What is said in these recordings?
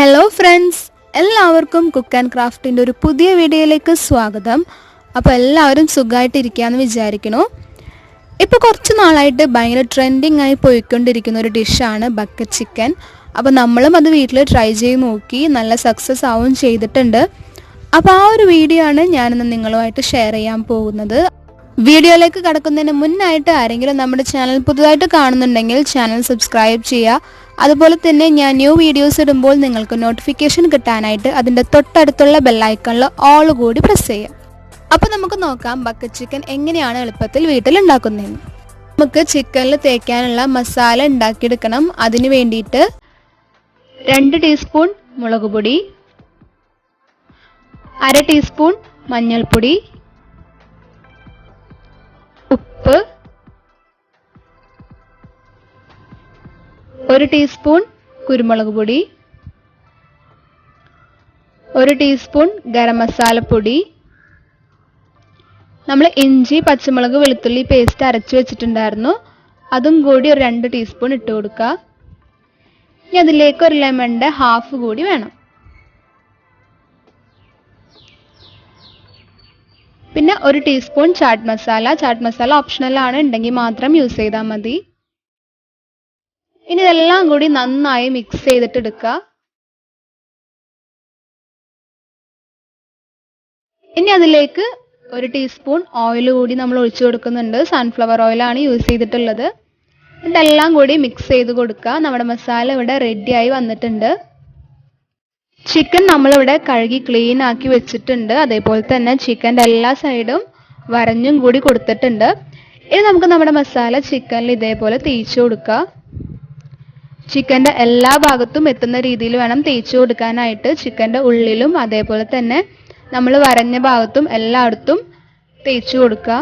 Hello friends, എല്ലാവർക്കും cook and ക്രാഫ്റ്റിൻ്റെ ഒരു പുതിയ വീഡിയോയിലേക്ക് സ്വാഗതം. അപ്പോൾ എല്ലാവരും സുഖമായിട്ടിരിക്കുകയെന്ന് വിചാരിക്കുന്നു. ഇപ്പോൾ കുറച്ച് നാളായിട്ട് ഭയങ്കര ട്രെൻഡിങ് ആയി പോയിക്കൊണ്ടിരിക്കുന്ന ഒരു ഡിഷാണ് ബക്കറ്റ് ചിക്കൻ. അപ്പോൾ നമ്മളും അത് വീട്ടിൽ ട്രൈ ചെയ്ത് നോക്കി, നല്ല സക്സസ് ആവുകയും ചെയ്തിട്ടുണ്ട്. അപ്പോൾ ആ ഒരു വീഡിയോ ആണ് ഞാനിന്ന് നിങ്ങളുമായിട്ട് ഷെയർ ചെയ്യാൻ പോകുന്നത്. വീഡിയോയിലേക്ക് കടക്കുന്നതിന് മുന്നായിട്ട് ആരെങ്കിലും നമ്മുടെ ചാനൽ പുതുതായിട്ട് കാണുന്നുണ്ടെങ്കിൽ ചാനൽ സബ്സ്ക്രൈബ് ചെയ്യുക. അതുപോലെ തന്നെ ഞാൻ ന്യൂ വീഡിയോസ് ഇടുമ്പോൾ നിങ്ങൾക്ക് നോട്ടിഫിക്കേഷൻ കിട്ടാനായിട്ട് അതിൻ്റെ തൊട്ടടുത്തുള്ള ബെല്ലൈക്കണിൽ ഓൾ കൂടി പ്രസ് ചെയ്യാം. അപ്പോൾ നമുക്ക് നോക്കാം ബക്കറ്റ് ചിക്കൻ എങ്ങനെയാണ് എളുപ്പത്തിൽ വീട്ടിൽ ഉണ്ടാക്കുന്നതെന്ന്. നമുക്ക് ചിക്കനിൽ തേക്കാനുള്ള മസാല ഉണ്ടാക്കിയെടുക്കണം. അതിന് വേണ്ടിയിട്ട് 2 ടീസ്പൂൺ മുളക് പൊടി, 1/2 ടീസ്പൂൺ മഞ്ഞൾപ്പൊടി, ഉപ്പ്, 1 ടീസ്പൂൺ കുരുമുളക് പൊടി, 1 ടീസ്പൂൺ ഗരം മസാലപ്പൊടി. നമ്മൾ ഇഞ്ചി പച്ചമുളക് വെളുത്തുള്ളി പേസ്റ്റ് അരച്ച് വെച്ചിട്ടുണ്ടായിരുന്നു, അതും കൂടി ഒരു 2 ടീസ്പൂൺ ഇട്ട് കൊടുക്കുക. ഇനി അതിലേക്ക് ഒരു ലെമണിൻ്റെ ഹാഫ് കൂടി വേണം. പിന്നെ 1 ടീസ്പൂൺ ചാട്ട് മസാല ഓപ്ഷണലാണ്, ഉണ്ടെങ്കിൽ മാത്രം യൂസ് ചെയ്താൽ മതി. ഇനി ഇതെല്ലാം കൂടി നന്നായി മിക്സ് ചെയ്തിട്ട് എടുക്കുക. ഇനി അതിലേക്ക് 1 ടീസ്പൂൺ ഓയിൽ കൂടി നമ്മൾ ഒഴിച്ചു കൊടുക്കുന്നുണ്ട്. സൺഫ്ലവർ ഓയിലാണ് യൂസ് ചെയ്തിട്ടുള്ളത്. ഇതെല്ലാം കൂടി മിക്സ് ചെയ്ത് കൊടുക്കുക. നമ്മുടെ മസാല ഇവിടെ റെഡിയായി വന്നിട്ടുണ്ട്. ചിക്കൻ നമ്മളിവിടെ കഴുകി ക്ലീൻ ആക്കി വെച്ചിട്ടുണ്ട്. അതേപോലെ തന്നെ ചിക്കൻ്റെ എല്ലാ സൈഡും വരഞ്ഞും കൂടി കൊടുത്തിട്ടുണ്ട്. ഇനി നമുക്ക് നമ്മുടെ മസാല ചിക്കനിൽ ഇതേപോലെ തേച്ച് കൊടുക്കുക. ചിക്കൻ്റെ എല്ലാ ഭാഗത്തും എത്തുന്ന രീതിയിൽ വേണം തേച്ച് കൊടുക്കാനായിട്ട്. ചിക്കൻ്റെ ഉള്ളിലും അതേപോലെ തന്നെ നമ്മൾ വരഞ്ഞ ഭാഗത്തും എല്ലായിടത്തും തേച്ച് കൊടുക്കുക.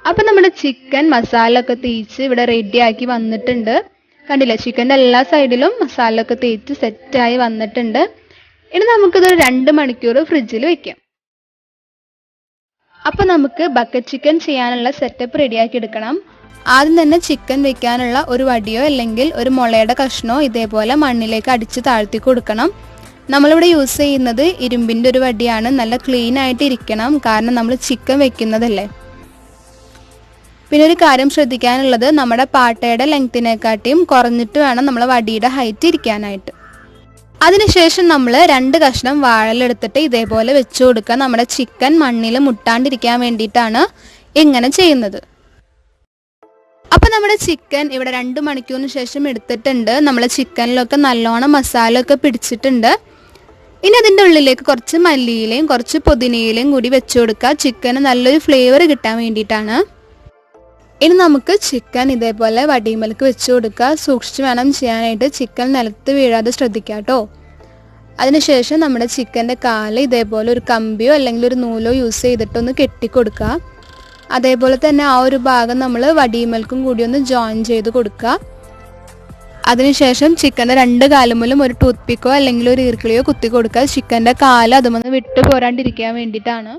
അപ്പം നമ്മുടെ ചിക്കൻ മസാല ഒക്കെ തേച്ച് ഇവിടെ റെഡിയാക്കി വന്നിട്ടുണ്ട്. കണ്ടില്ലേ, ചിക്കൻ്റെ എല്ലാ സൈഡിലും മസാല ഒക്കെ തേച്ച് സെറ്റായി വന്നിട്ടുണ്ട്. ഇനി നമുക്കിത് 2 മണിക്കൂർ ഫ്രിഡ്ജിൽ വെക്കാം. അപ്പം നമുക്ക് ബക്കറ്റ് ചിക്കൻ ചെയ്യാനുള്ള സെറ്റപ്പ് റെഡിയാക്കി എടുക്കണം. ആദ്യം തന്നെ ചിക്കൻ വെക്കാനുള്ള ഒരു വടിയോ അല്ലെങ്കിൽ ഒരു മുളയുടെ കഷ്ണോ ഇതേപോലെ മണ്ണിലേക്ക് അടിച്ച് താഴ്ത്തി കൊടുക്കണം. നമ്മളിവിടെ യൂസ് ചെയ്യുന്നത് ഇരുമ്പിൻ്റെ ഒരു വടിയാണ്. നല്ല ക്ലീൻ ആയിട്ട് ഇരിക്കണം, കാരണം നമ്മൾ ചിക്കൻ വെക്കുന്നതല്ലേ. പിന്നെ ഒരു കാര്യം ശ്രദ്ധിക്കാനുള്ളത്, നമ്മുടെ പാട്ടയുടെ ലെങ്ത്തിനെക്കാട്ടിയും കുറഞ്ഞിട്ട് വേണം നമ്മൾ വടിയുടെ ഹൈറ്റ് ഇരിക്കാനായിട്ട്. അതിനുശേഷം നമ്മൾ 2 കഷ്ണം വാഴലെടുത്തിട്ട് ഇതേപോലെ വെച്ച് കൊടുക്കുക. നമ്മുടെ ചിക്കൻ മണ്ണിൽ മുട്ടാണ്ടിരിക്കാൻ വേണ്ടിയിട്ടാണ് ഇങ്ങനെ ചെയ്യുന്നത്. അപ്പം നമ്മുടെ ചിക്കൻ ഇവിടെ 2 മണിക്കൂറിന് ശേഷം എടുത്തിട്ടുണ്ട്. നമ്മളെ ചിക്കനിലൊക്കെ നല്ലോണം മസാല ഒക്കെ പിടിച്ചിട്ടുണ്ട്. ഇനി അതിൻ്റെ ഉള്ളിലേക്ക് കുറച്ച് മല്ലിയിലയും കുറച്ച് പുതിനയിലയും കൂടി വെച്ച് കൊടുക്കുക. ചിക്കന് നല്ലൊരു ഫ്ലേവർ കിട്ടാൻ വേണ്ടിയിട്ടാണ്. ഇനി നമുക്ക് ചിക്കൻ ഇതേപോലെ വടിമേലേക്ക് വെച്ച് കൊടുക്കുക. സൂക്ഷിച്ച് വേണം ചെയ്യാനായിട്ട്, ചിക്കൻ നിലത്ത് വീഴാതെ ശ്രദ്ധിക്കുക കേട്ടോ. അതിനുശേഷം നമ്മുടെ ചിക്കൻ്റെ കാല് ഇതേപോലെ ഒരു കമ്പിയോ അല്ലെങ്കിൽ ഒരു നൂലോ യൂസ് ചെയ്തിട്ടൊന്ന് കെട്ടിക്കൊടുക്കുക. അതേപോലെ തന്നെ ആ ഒരു ഭാഗം നമ്മൾ വടിമേൽക്കും കൂടി ഒന്ന് ജോയിൻ ചെയ്ത് കൊടുക്കുക. അതിനുശേഷം ചിക്കൻ്റെ 2 കാലുമേലും ഒരു ടൂത്ത് പിക്കോ അല്ലെങ്കിൽ ഒരു ഈർക്കിളിയോ കുത്തി കൊടുക്കുക. ചിക്കൻ്റെ കാല് അതുമൊന്ന് വിട്ട് പോരാണ്ടിരിക്കാൻ വേണ്ടിയിട്ടാണ്.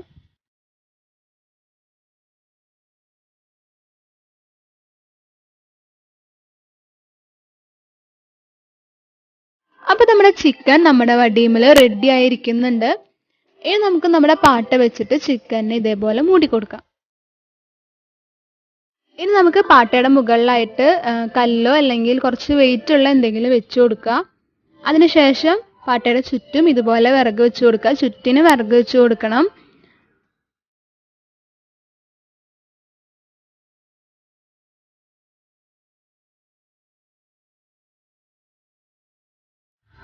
അപ്പം നമ്മുടെ ചിക്കൻ നമ്മുടെ വടിമേൽ റെഡി ആയിരിക്കുന്നുണ്ട്. ഇനി നമുക്ക് നമ്മുടെ പാട്ട വെച്ചിട്ട് ചിക്കനെ ഇതേപോലെ മൂടി കൊടുക്കാം. ഇനി നമുക്ക് പാട്ടയുടെ മുകളിലായിട്ട് കല്ലോ അല്ലെങ്കിൽ കുറച്ച് വെയിറ്റ് ഉള്ള എന്തെങ്കിലും വെച്ച് കൊടുക്കുക. അതിനുശേഷം പാട്ടയുടെ ചുറ്റും ഇതുപോലെ വിറക് വെച്ച് കൊടുക്കുക. ചുറ്റിന് വിറക് വെച്ച് കൊടുക്കണം.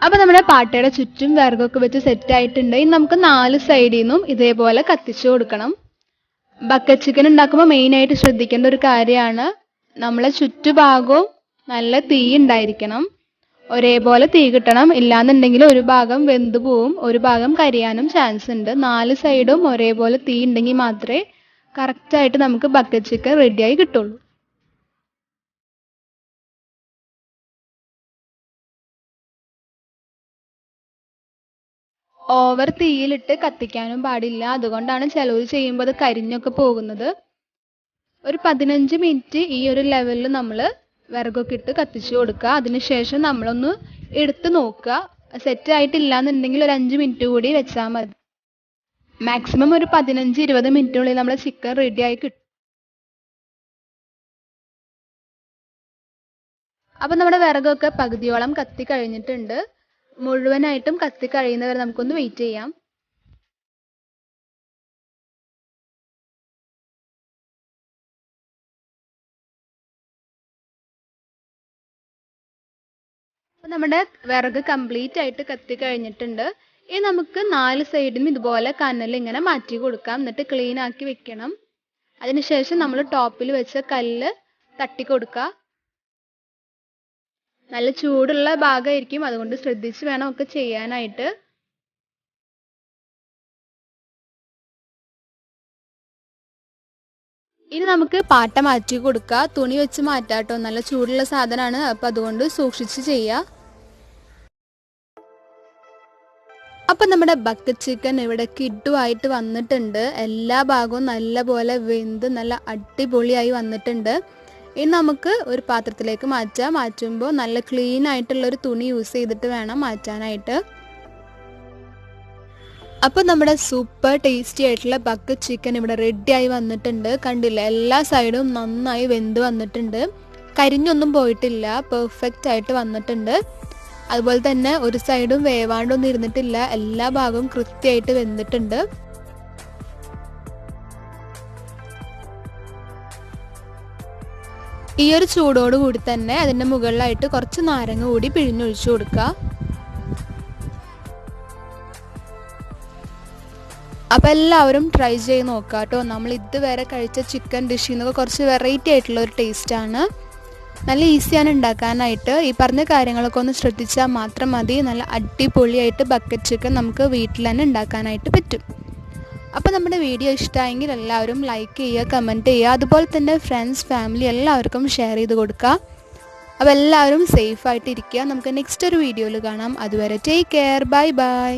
അപ്പം നമ്മുടെ പാട്ടയുടെ ചുറ്റും വിറകൊക്കെ വെച്ച് സെറ്റ് ആയിട്ടുണ്ട്. ഇനി നമുക്ക് 4 സൈഡിൽ നിന്നും ഇതേപോലെ കത്തിച്ചു കൊടുക്കണം. ബക്കറ്റ് ചിക്കൻ ഉണ്ടാക്കുമ്പോൾ മെയിനായിട്ട് ശ്രദ്ധിക്കേണ്ട ഒരു കാര്യമാണ്, നമ്മളെ ചുറ്റുഭാഗവും നല്ല തീ ഉണ്ടായിരിക്കണം. ഒരേപോലെ തീ കിട്ടണം. ഇല്ലാന്നുണ്ടെങ്കിൽ ഒരു ഭാഗം വെന്ത് പോവും, ഒരു ഭാഗം കരിയാനും ചാൻസ് ഉണ്ട്. 4 സൈഡും ഒരേപോലെ തീ ഉണ്ടെങ്കിൽ മാത്രമേ കറക്റ്റായിട്ട് നമുക്ക് ബക്കറ്റ് ചിക്കൻ റെഡിയായി കിട്ടുള്ളൂ. ഓവർ തീയിലിട്ട് കത്തിക്കാനും പാടില്ല. അതുകൊണ്ടാണ് ചിലർ ചെയ്യുമ്പോൾ അത് കരിഞ്ഞൊക്കെ പോകുന്നത്. ഒരു 15 മിനിറ്റ് ഈ ഒരു ലെവലിൽ നമ്മൾ വിറകൊക്കെ ഇട്ട് കത്തിച്ചു കൊടുക്കുക. അതിനുശേഷം നമ്മളൊന്ന് എടുത്ത് നോക്കുക. സെറ്റ് ആയിട്ടില്ല എന്നുണ്ടെങ്കിൽ ഒരു 5 മിനിറ്റ് കൂടി വെച്ചാൽ മതി. മാക്സിമം ഒരു 15-20 മിനിറ്റിനുള്ളിൽ നമ്മുടെ ചിക്കൻ റെഡിയായി കിട്ടും. അപ്പം നമ്മുടെ വിറകൊക്കെ പകുതിയോളം കത്തി കഴിഞ്ഞിട്ടുണ്ട്. മുഴുവനായിട്ടും കത്തി കഴിയുന്നവരെ നമുക്കൊന്ന് വെയിറ്റ് ചെയ്യാം. അപ്പം നമ്മുടെ വിറക് കംപ്ലീറ്റ് ആയിട്ട് കത്തി കഴിഞ്ഞിട്ടുണ്ട്. ഇനി നമുക്ക് 4 സൈഡിലും ഇതുപോലെ കനൽ ഇങ്ങനെ മാറ്റി കൊടുക്കാം. എന്നിട്ട് ക്ലീൻ ആക്കി വെക്കണം. അതിനുശേഷം നമ്മൾ ടോപ്പിൽ വെച്ച കല്ല് തട്ടി കൊടുക്കുക. നല്ല ചൂടുള്ള ഭാഗമായിരിക്കും, അതുകൊണ്ട് ശ്രദ്ധിച്ച് വേണം ഒക്കെ ചെയ്യാനായിട്ട്. ഇനി നമുക്ക് പാട്ട മാറ്റി കൊടുക്കുക. തുണി വെച്ച് മാറ്റാട്ടോ, നല്ല ചൂടുള്ള സാധനമാണ്. അപ്പം അതുകൊണ്ട് സൂക്ഷിച്ച് ചെയ്യുക. അപ്പം നമ്മുടെ ബക്കറ്റ് ചിക്കൻ ഇവിടെ കിഡുവായിട്ട് വന്നിട്ടുണ്ട്. എല്ലാ ഭാഗവും നല്ലപോലെ വെന്ത് നല്ല അടിപൊളിയായി വന്നിട്ടുണ്ട്. ഇനി നമുക്ക് ഒരു പാത്രത്തിലേക്ക് മാറ്റുമ്പോൾ നല്ല ക്ലീൻ ആയിട്ടുള്ളൊരു തുണി യൂസ് ചെയ്തിട്ട് വേണം മാറ്റാനായിട്ട്. അപ്പോൾ നമ്മുടെ സൂപ്പർ ടേസ്റ്റി ആയിട്ടുള്ള ബക്കറ്റ് ചിക്കൻ ഇവിടെ റെഡിയായി വന്നിട്ടുണ്ട്. കണ്ടില്ല, എല്ലാ സൈഡും നന്നായി വെന്ത് വന്നിട്ടുണ്ട്. കരിഞ്ഞൊന്നും പോയിട്ടില്ല, പെർഫെക്റ്റ് ആയിട്ട് വന്നിട്ടുണ്ട്. അതുപോലെ തന്നെ ഒരു സൈഡും വേവാണ്ടൊന്നും ഇരുന്നിട്ടില്ല, എല്ലാ ഭാഗവും കൃത്യമായിട്ട് വെന്തിട്ടുണ്ട്. ഈ ഒരു ചൂടോടുകൂടി തന്നെ അതിൻ്റെ മുകളിലായിട്ട് കുറച്ച് നാരങ്ങ കൂടി പിഴിഞ്ഞൊഴിച്ചു കൊടുക്കുക. അപ്പോൾ എല്ലാവരും ട്രൈ ചെയ്ത് നോക്കുക കേട്ടോ. നമ്മൾ ഇതുവരെ കഴിച്ച ചിക്കൻ ഡിഷിൽ നിന്നൊക്കെ കുറച്ച് വെറൈറ്റി ആയിട്ടുള്ള ഒരു ടേസ്റ്റാണ്. നല്ല ഈസിയാണ് ഉണ്ടാക്കാനായിട്ട്. ഈ പറഞ്ഞ കാര്യങ്ങളൊക്കെ ഒന്ന് ശ്രദ്ധിച്ചാൽ മാത്രം മതി. നല്ല അടിപൊളിയായിട്ട് ബക്കറ്റ് ചിക്കൻ നമുക്ക് വീട്ടിൽ തന്നെ ഉണ്ടാക്കാനായിട്ട് പറ്റും. അപ്പോൾ നമ്മുടെ വീഡിയോ ഇഷ്ടമായെങ്കിൽ എല്ലാവരും ലൈക്ക് ചെയ്യുക, കമൻറ്റ് ചെയ്യുക. അതുപോലെ തന്നെ ഫ്രണ്ട്സ്, ഫാമിലി എല്ലാവർക്കും ഷെയർ ചെയ്ത് കൊടുക്കുക. അപ്പോൾ എല്ലാവരും സേഫായിട്ടിരിക്കുക. നമുക്ക് നെക്സ്റ്റ് ഒരു വീഡിയോയിൽ കാണാം. അതുവരെ ടേക്ക് കെയർ. Bye bye.